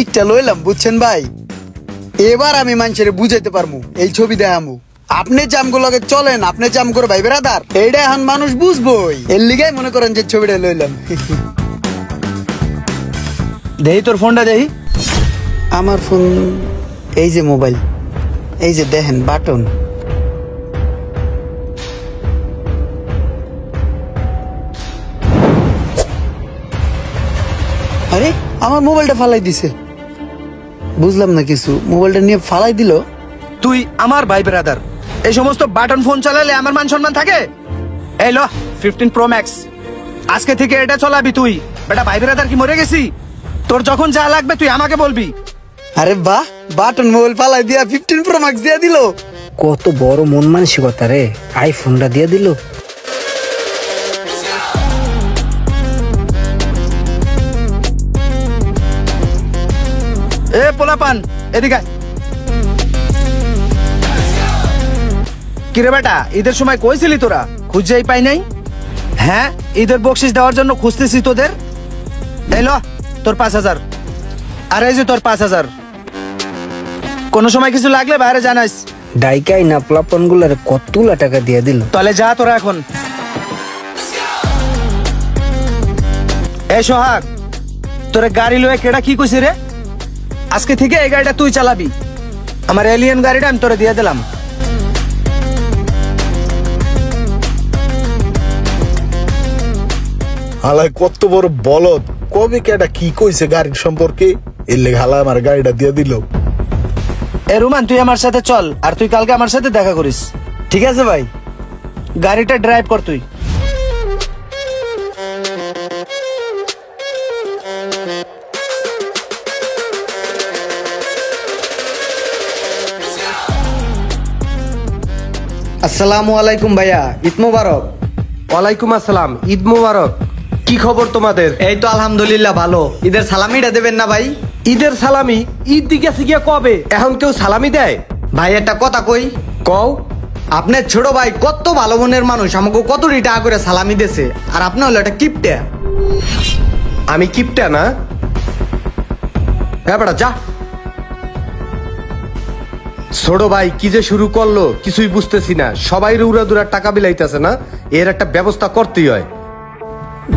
বাইকটা লইলাম বুঝছেন ভাই, এবার আমি মানুষের বুঝাইতে পারবো, এই ছবি দেখামু। আপনি জামগুলোকে চলেন, আপনি জাম করে ভাই বেড়াদার, এইটা এখন মানুষ বুঝবই, এর লিগাই মনে করেন যে ছবিটা লইলাম। দেহি তোর ফোনটা দেহি। আমার ফোন এই যে মোবাইল, এই যে দেখেন বাটন। আরে আমার মোবাইলটা ফালাই দিছে, বুঝলাম না কিছু, মোবাইলটা নিয়ে ফালাই দিল। তুই আমার ভাই ব্রাদার, এই সমস্ত বাটন ফোন চালালে আমার মান সম্মান থাকে? এই লো 15 Pro Max, আজকে থেকে এটা চালাবি তুই। বেটা ভাই ব্রাদার কি মরে গেছি? তোর যখন যা লাগবে তুই আমাকে বলবি। আরে বাহ, বাটন মোবাইল ফালাই দিয়া 15 Pro Max দিয়া দিল। কত বড় মন মানসিকতা রে, আইফোনটা দিয়ে দিল। এ পোলাপান এদিকে। কিরে বেটা, ঈদের সময় কইছিলি তোরা, খুঁজেই পাই নাই? হ্যাঁ, ঈদের বকশিস দেওয়ার জন্য খুঁজতেছি তোদের। এলো তোর 5000, আর এই যে তোর 5000। কোন সময় কিছু লাগলে বাইরে জানাইস। ডাইকাই না প্লাপন গুলার কতগুলা টাকা দিয়ে দিল। তাহলে যা তোরা এখন। এই সোহাগ, তোর গাড়ি লয়ে কেডা কি কইছে রে? আজকে থেকে এই গাড়িটা তুই চালাবি। আমার এলিয়েন গাড়িটা আমি তোরে দিয়ে দিলাম। হালাই কত বড় বলদ, কবে কেডা কি কইছে গাড়ির সম্পর্কে, এর লেগে হালা আমার গাড়িটা দিয়ে দিল। এ রুমান, তুই আমার সাথে চল, আর তুই কালকে আমার সাথে দেখা করিস। ঠিক আছে ভাই, গাড়িটা ড্রাইভ কর তুই। আসসালামু আলাইকুম ভাইয়া, ঈদ মোবারক। ওয়ালাইকুম আসসালাম, ঈদ মোবারক। কি খবর তোমাদের? এই তো আলহামদুলিল্লাহ ভালো। ঈদের সালামিটা দেবেন না ভাই? ঈদের সালামি? ঈদ দিকে গিয়া কবে? এখন কেউ সালামি দেয়? ভাই একটা কথা কই। কও। আপনার ছোট ভাই কত ভালো মনের মানুষ, আমাকে কত টাকা করে সালামি দিয়েছে, আর আপনি হলো একটা কিপটা। আমি কিপটা না? হ্যাঁ বেটা যা। ছোট ভাই কি যে শুরু করলো কিছুই বুঝতেছি না। সবাই উড়াদুরা টাকা বিলাইতেছে না, এর একটা ব্যবস্থা করতেই হয়।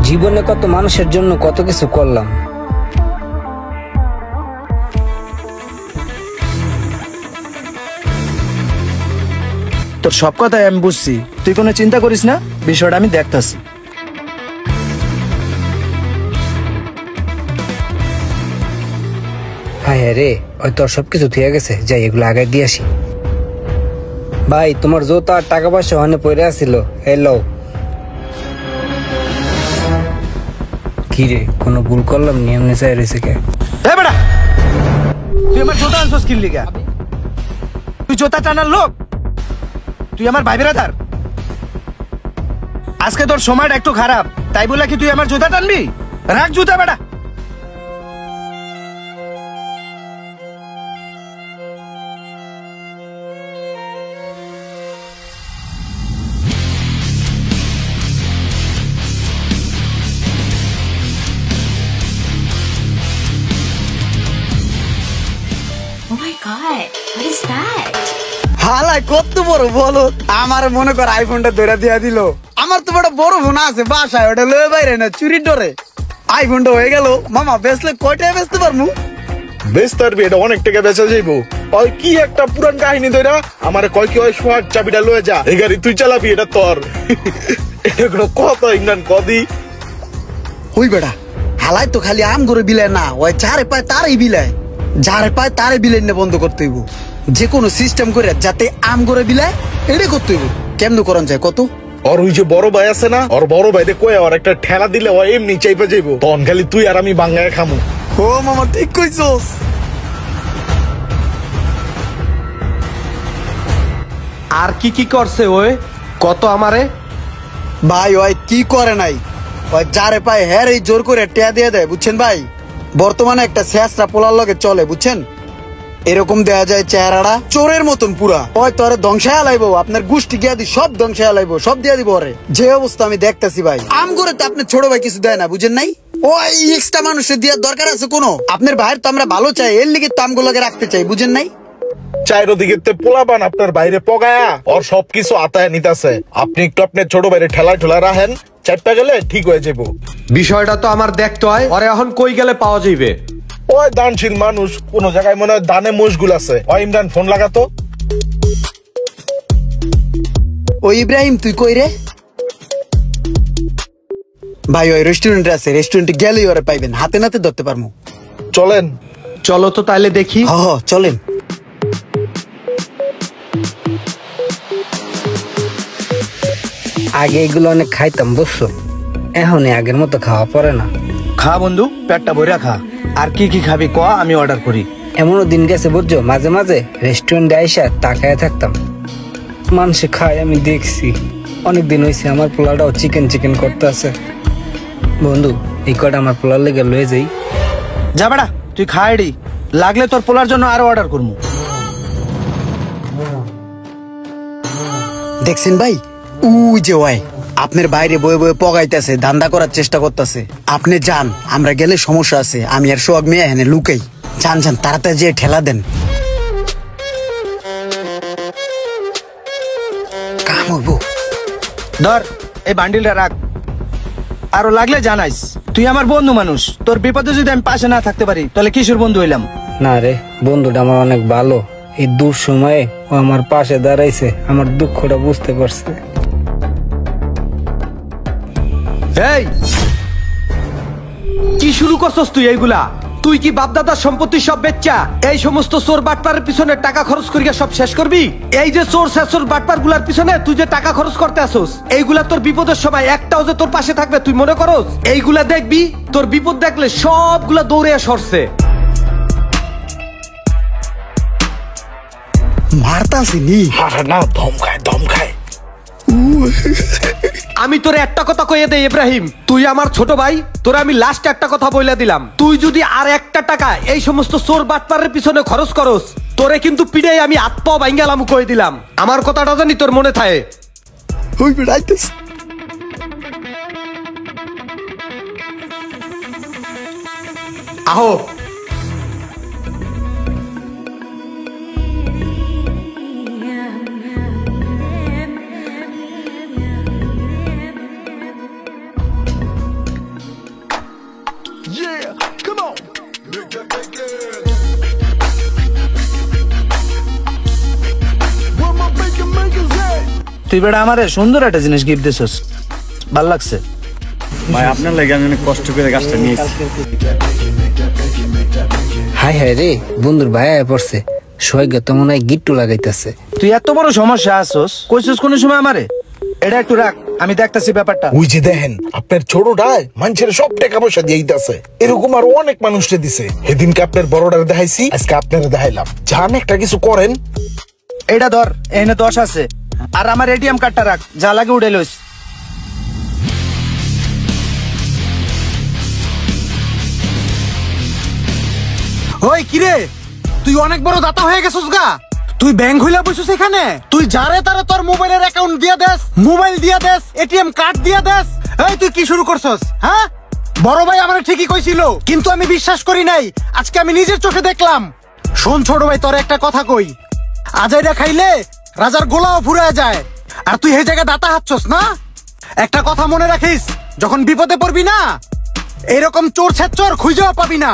জীবনে কত মানুষের জন্য কত কিছু করলাম, তোর সব কথাই আমি বুঝছি, তুই কোনো চিন্তা করিস না, বিষয়টা আমি দেখতাছি। হ্যাঁ রে, ওই তোর সবকিছু থিয়ে গেছে, যাই এগুলো আগে দিয়ে আসি। ভাই তোমার জোতা আর টাকা পয়সা ওখানে পড়ে আসছিল, এই লও। কি রে, কোনো ভুল করলাম? নিয়ম নিচাই রয়েছে কে? এ বেটা, তুই আমার জোতা আনছস কি লিগা? তুই জোতা টানার লোক? তুই আমার ভাই ব্রাদার। আজকে তোর সময়টা একটু খারাপ, তাই বলে কি তুই আমার জুতা টানবি? রাখ জুতা বেটা। Oh my god, what is that? হালাই কত বড় বলো, আমার মনে কর আইফোনটা ধরে দিয়া দিল। আমার তো বড় বড় ফোন আছে বাসায়, ওটা লয়ে বাইরে না, চুরির ডরে। আইফোনটা হয়ে গেল মামা, বেচলে কয়টায় বেচতে পারবো? বেশ তারবি, এটা অনেক টাকা বেচা যাইবো। ওই কি একটা পুরান কাহিনী ধরা আমারে কয় কি ওই সোহাগ চাবিটা লয়ে যা, এই গাড়ি তুই চালাবি, এটা তোর। এটা কোনো কথা ইংরান কদি ওই বেড়া হালাই তো খালি আম করে বিলায় না, ওই যারে পায় তারই বিলায়, যারে পায় তারে বিলায় না বন্ধ করতে হইব। যে কোনো সিস্টেম করে যাতে আম করে বিলায় এটা করতে হইব। কেমন করান যায় কত? ওর ওই যে বড় ভাই আছে না, ওর বড় ভাইরে কয়ে ওর একটা ঠেলা দিলে ও এমনি চাইপা যাইবো, তখন খালি তুই আর আমি বাঙ্গায় খামু। ও মামা ঠিক কইছস। আর কি কি করছে ওই কত আমারে? ভাই ওই কি করে নাই, ওই যারে পায় হ্যাঁ এই জোর করে টেয়া দিয়ে দেয়, বুঝছেন ভাই? বর্তমানে একটা শেষরা পোলার লগে চলে, বুঝছেন? এরকম দেয়া যায় চেহারাটা চোরের মতন পুরা। ওই তো আরে ধ্বংসায় আলাইবো, আপনার গোষ্ঠী গিয়া দি সব ধ্বংসায় আলাইবো, সব দিয়া দিব ওরে। যে অবস্থা আমি দেখতেছি ভাই, আম করে তো আপনার ছোট ভাই কিছু দেয় না, বুঝেন নাই? ওই এক্সট্রা মানুষের দেওয়ার দরকার আছে কোনো? আপনার ভাইয়ের তো আমরা ভালো চাই, এর লিগে তো আমগুলোকে রাখতে চাই, বুঝেন নাই? চাইরদিকে পোলাবান আপনার বাইরে পগায়া ওর সবকিছু আতায় নিতেছে। আপনি একটু আপনার ছোট বাইরে ঠেলা ঠেলা রাখেন, চারটা গেলে ঠিক হয়ে যাবো। বিষয়টা তো আমার দেখতে হয়, ওরে এখন কই গেলে পাওয়া যাইবে? ওই দানশীল মানুষ, কোন জায়গায় মনে হয় দানে মশগুল আছে। ওই ইমরান ফোন লাগাতো। ওই ইব্রাহিম তুই কই রে? ভাই ওই রেস্টুরেন্টে আছে, রেস্টুরেন্টে গেলেই ওরা পাইবেন, হাতে নাতে ধরতে পারবো। চলেন। চলো তো তাইলে দেখি। হ চলেন। আগে এগুলো অনেক খাইতাম বুঝছো, এখন আগের মতো খাওয়া পড়ে না। খা বন্ধু, পেটটা ভরে খা। আর কি কি খাবি ক, আমি অর্ডার করি। এমনও দিন গেছে বুঝছো, মাঝে মাঝে রেস্টুরেন্টে আইসা তাকায় থাকতাম, মানুষে খায় আমি দেখছি। অনেকদিন হয়েছে আমার পোলাটাও চিকেন চিকেন করতে আছে। বন্ধু এই কটা আমার পোলার লেগে লয়ে যাই। যা বেড়া, তুই খাইডি, লাগলে তোর পোলার জন্য আরো অর্ডার করবো। দেখছেন ভাই, উই যে ওই আপনার বাইরে বয়ে বয়ে পগাইতেছে, ধান্দা করার চেষ্টা করতেছে। আপনি যান, আমরা গেলে সমস্যা আছে। আমি আর সোহাগ মেয়ে এখানে লুকাই। যান যান, তাড়াতাড়ি যে ঠেলা দেন। কাম হইবো। ধর এই বান্ডিলটা রাখ, আরো লাগলে জানাইস। তুই আমার বন্ধু মানুষ, তোর বিপদে যদি আমি পাশে না থাকতে পারি তাহলে কিশোর বন্ধু হইলাম? না রে, বন্ধুটা আমার অনেক ভালো। এই দূর সময়ে ও আমার পাশে দাঁড়াইছে, আমার দুঃখটা বুঝতে পারছে। এই কি শুরু করছস তুই এইগুলা? তুই কি বাপদাদার সম্পত্তি সব বেচ্চা এই সমস্ত চোর বাটপারের পিছনে টাকা খরচ করিয়া সব শেষ করবি? এই যে চোর শেষর বাটপার গুলার পিছনে তুই যে টাকা খরচ করতে আসোস, এইগুলা তোর বিপদের সময় একটাও যে তোর পাশে থাকবে তুই মনে করস? এইগুলা দেখবি তোর বিপদ দেখলে সবগুলা দৌড়ে সরছে। মারতাছি নি। আরে না, দম খায় দম খায়। আমি তোরে একটা কথা কইয়ে দেই ইব্রাহিম, তুই আমার ছোট ভাই, তোরে আমি লাস্ট একটা কথা বইলা দিলাম। তুই যদি আর একটা টাকা এই সমস্ত চোর বাটপারের পিছনে খরচ করস, তোরে কিন্তু পিড়াই আমি হাত পা ভাঙ্গালাম কই দিলাম। আমার কথাটা জানি তোর মনে থাকে। ওই বেড়াইতেছে। আহো তুই বেড়া আমারে সুন্দর একটা জিনিস গিফট দিছস, ভাল লাগছে ভাই। আপনার লাগে আমি অনেক কষ্ট করে গাছটা নিয়েছি। হাই হাই রে, বন্ধুর ভাই আয়া পড়ছে। সোহাগ তো মনে হয় গিট্টু লাগাইতেছে। তুই এত বড় সমস্যা আসছস, কইছস কোন সময় আমারে? এটা একটু রাখ, আমি দেখতাছি ব্যাপারটা। ওই যে দেখেন আপনার ছোটটায় মানুষের সব টাকা পয়সা দিয়ে দিতেছে। এরকম আর অনেক মানুষকে দিছে। সেদিনকে আপনার বড়টারে দেখাইছি, আজকে আপনারা দেখাইলাম। যান একটা কিছু করেন। এটা ধর, এখানে 10 আছে। আর আমার এটিএম কার্ডটা রাখ, যা লাগে উড়ে লইস। ওই কিরে, তুই অনেক বড় দাতা হয়ে গেছিস গা। তুই ব্যাংক হইলা বসছিস এখানে? তুই যারে তারে তোর মোবাইলের অ্যাকাউন্ট দিয়া দেস, মোবাইল দিয়া দেস, এটিএম কার্ড দিয়া দেস। এই তুই কি শুরু করছস? হ্যাঁ, বড় ভাই আমার ঠিকই কইছিল, কিন্তু আমি বিশ্বাস করি নাই। আজকে আমি নিজের চোখে দেখলাম। শোন ছোট ভাই, তোর একটা কথা কই, আজাইরা খাইলে রাজার গোলাও ফুরা যায়। আর তুই এই জায়গায় দাতা হাঁটছস না? একটা কথা মনে রাখিস, যখন বিপদে পড়বি না, এরকম চোর ছেচর খুঁজেও পাবি না।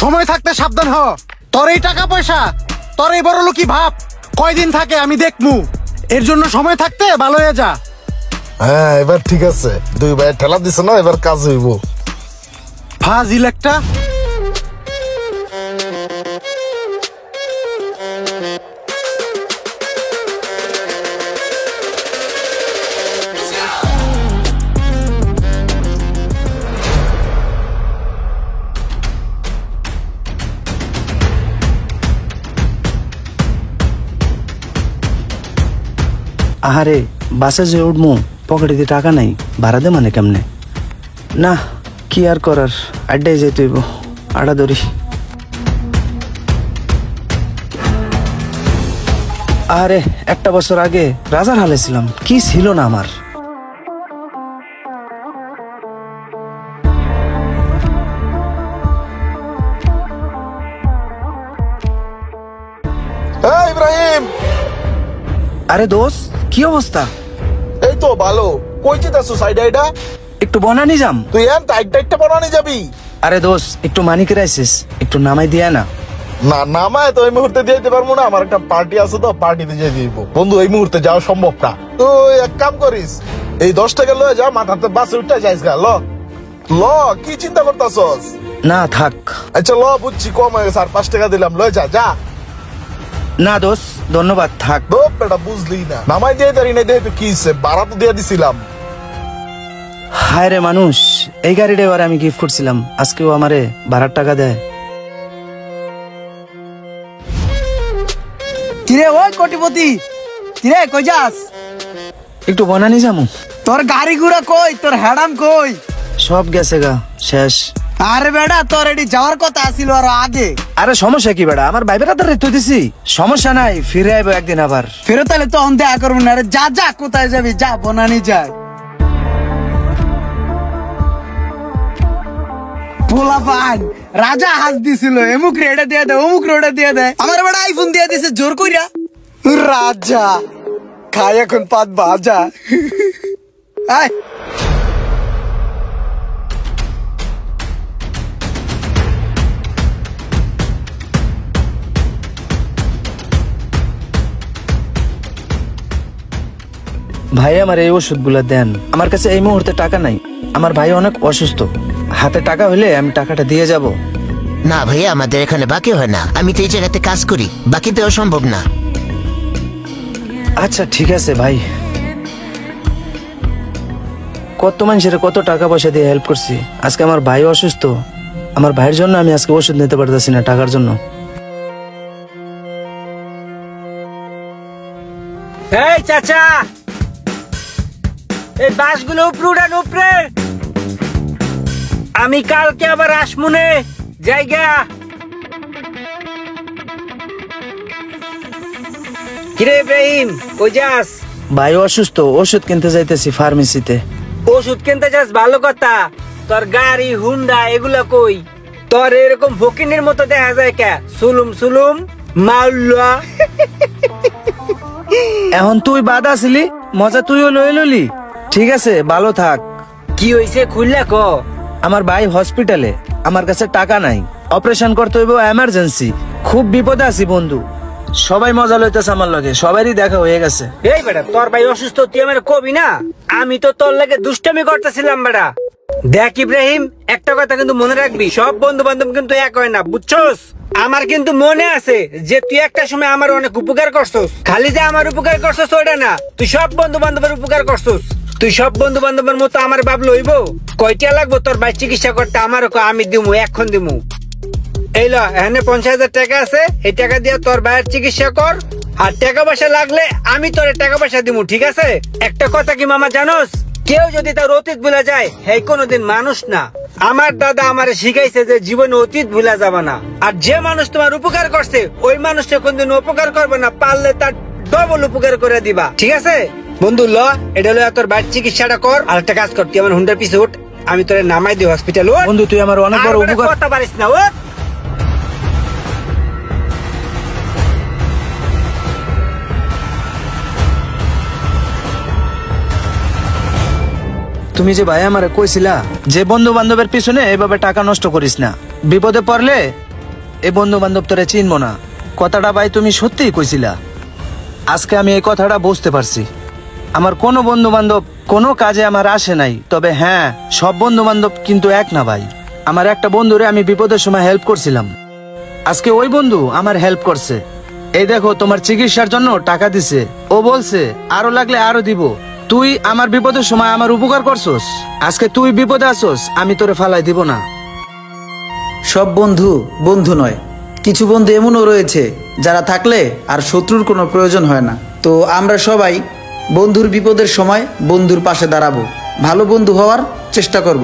সময় থাকতে সাবধান হ। তোর এই টাকা পয়সা, তোর এই বড় লোকই ভাব কয়দিন থাকে আমি দেখমু। এর জন্য সময় থাকতে ভালো হয়ে যা। হ্যাঁ এবার ঠিক আছে, দুই ভাই ঠেলা দিছে না, এবার কাজ হইব। ফাজিল একটা। আহারে, বাসে যে উঠবো, পকেটে দিয়ে টাকা নাই, ভাড়া দে মানে কেমনে? না, কি আর করার, আড্ডায় যেতে হইব। আড্ডা ধরি। আরে একটা বছর আগে রাজার হালে ছিলাম, কি ছিল না আমার। আরে দোস্ত কি অবস্থা? এই তো ভালো। কই যেতেছো সাইড আইডা? একটু বনানি যাম। তুই এন টাইট বানানি যাবি? আরে দোস্ত একটু মানি ক্রাইসিস, একটু নামাই দিয়া না। না নামায় তো এই মুহূর্তে দিয়ে দিতে পারবো না, আমার একটা পার্টি আছে তো পার্টিতে যেয়ে দিব। বন্ধু এই মুহূর্তে যাওয়া সম্ভব না। তো এক কাম করিস, এই 10 টাকা লয়ে যা, মাথাতে বাসে উঠে যাইস গা। ল ল, কি চিন্তা করতাছস? না থাক। আচ্ছা ল, বুঝছি কম হয়ে গেছে, আর 5 টাকা দিলাম, লয়ে যা যা। না দোস্ত ধন্যবাদ, থাক। বেটা বুঝলি না, নামাই দিয়ে দাঁড়ি না, দেখে কি ভাড়া তো দিয়ে দিছিলাম। হায় রে মানুষ, এই গাড়িটা এবার আমি গিফট করছিলাম, আজকেও আমারে ভাড়ার টাকা দেয়। কিরে ওই কোটিপতি, কিরে কই যাস? একটু বনানি যামু। তোর গাড়ি ঘুরা কই? তোর হ্যাডাম কই? সব গেছে গা, শেষ। আরে বেটা তোর এটি যাওয়ার কথা আছিল আর আগে। আরে সমস্যা কি বেটা, আমার ভাই বেটা তো দিছি, সমস্যা নাই, ফিরে আইবো একদিন আবার। ফেরত তাহলে তো দেখা করবো না। আরে যা যা, কোথায় যাবি যা, বনানি যায়। পোলা পান রাজা হাস দিছিল, এমুক রেডে দিয়ে দেয়, অমুক রেডে দিয়ে দেয়। আমার বেটা আইফোন দিয়ে দিছে জোর কইরা। রাজা খাই এখন পাত বাজা। আয় ভাই আমার এই ওষুধগুলা দেন, আমার কাছে এই মুহূর্তে টাকা নাই, আমার ভাই অনেক অসুস্থ, হাতে টাকা হলে আমি টাকাটা দিয়ে যাব। না ভাইয়া, আমাদের এখানে বাকি হয় না, আমি তো এই জায়গাতে কাজ করি, বাকি দেওয়া সম্ভব না। আচ্ছা ঠিক আছে ভাই। কত মানুষের কত টাকা পয়সা দিয়ে হেল্প করছি, আজকে আমার ভাই অসুস্থ, আমার ভাইয়ের জন্য আমি আজকে ওষুধ নিতে পারতেছি না টাকার জন্য। এই চাচা, এই বাসগুলো উপরে উঠান, উপরে। আমি কালকে আবার আসমুনে জায়গা। কিরে ইব্রাহিম, কই যাস? ভাই অসুস্থ, ওষুধ কিনতে যাইতেছি ফার্মেসিতে। ওষুধ কিনতে যাস, ভালো কথা। তোর গাড়ি হুন্ডা এগুলা কই? তোর এরকম ফকিনের মতো দেখা যায় কে? সুলুম সুলুম মাল্লা। এখন তুই বাদ আসলি, মজা তুইও লয়ে ললি। ঠিক আছে ভালো থাক। কি হইছে খুললা ক? আমার ভাই হসপিটালে, আমার কাছে টাকা নাই, অপারেশন করতে হইব এমার্জেন্সি, খুব বিপদে আছি বন্ধু। সবাই মজা লইতেছে আমার লগে, সবারই দেখা হয়ে গেছে। এই বেটা, তোর ভাই অসুস্থ, তুই আমার কবি না? আমি তো তোর লাগে দুষ্টামি করতেছিলাম বেটা। দেখ ইব্রাহিম, একটা কথা কিন্তু মনে রাখবি, সব বন্ধু বান্ধব কিন্তু এক হয় না, বুঝছস? আমার কিন্তু মনে আছে যে তুই একটা সময় আমার অনেক উপকার করছস। খালি যে আমার উপকার করছস ওটা না, তুই সব বন্ধু বান্ধবের উপকার করছস। তুই সব বন্ধু বান্ধবের মতো আমার বাপ লইব। কয়টা লাগবো তোর ভাই চিকিৎসা করতে? আমারও আমি দিমু, এখন দিমু। এই ল, এখানে 50,000 টাকা আছে, এই টাকা দিয়ে তোর ভাইয়ের চিকিৎসা কর। আর টাকা পয়সা লাগলে আমি তোর টাকা পয়সা দিমু, ঠিক আছে? একটা কথা কি মামা জানোস, কেউ যদি তার অতীত ভুলা যায়, হে কোনোদিন মানুষ না। আমার দাদা আমারে শিখাইছে যে জীবনে অতীত ভুলা যাবে না। আর যে মানুষ তোমার উপকার করছে, ওই মানুষটা কোনদিন উপকার করবে না, পারলে তার ডবল উপকার করে দিবা, ঠিক আছে? বন্ধু ল, এটা লইয়া তোর ভাইয়ের চিকিৎসাটা কর। আর একটা কাজ কর, তুই আমার হুন্ডার পিছে উঠ, আমি তোরে নামাই দিই হসপিটাল। বন্ধু তুই আমার অনেক বড় উপকার করতে পারিস না। ও তুমি যে ভাই আমারে কইছিলা যে বন্ধু বান্ধবের পিছনে এভাবে টাকা নষ্ট করিস না, বিপদে পড়লে এই বন্ধু বান্ধব তোরে চিনবো না, কথাটা ভাই তুমি সত্যিই কইছিলা। আজকে আমি এই কথাটা বুঝতে পারছি। আমার কোনো বন্ধু বান্ধব কোনো কাজে আমার আসে নাই, তবে হ্যাঁ, সব বন্ধু বান্ধব কিন্তু এক না ভাই। আমার একটা বন্ধুরে আমি বিপদের সময় হেল্প করছিলাম, আজকে ওই বন্ধু আমার হেল্প করছে। এই দেখো, তোমার চিকিৎসার জন্য টাকা দিছে, ও বলছে আরো লাগলে আরো দিব। তুই আমার বিপদের সময় আমার উপকার করছস, আজকে তুই বিপদে আসছস, আমি তোরে ফালাই দিব না। সব বন্ধু বন্ধু নয়, কিছু বন্ধু এমনও রয়েছে যারা থাকলে আর শত্রুর কোনো প্রয়োজন হয় না। তো আমরা সবাই বন্ধুর বিপদের সময় বন্ধুর পাশে দাঁড়াবো, ভালো বন্ধু হওয়ার চেষ্টা করব।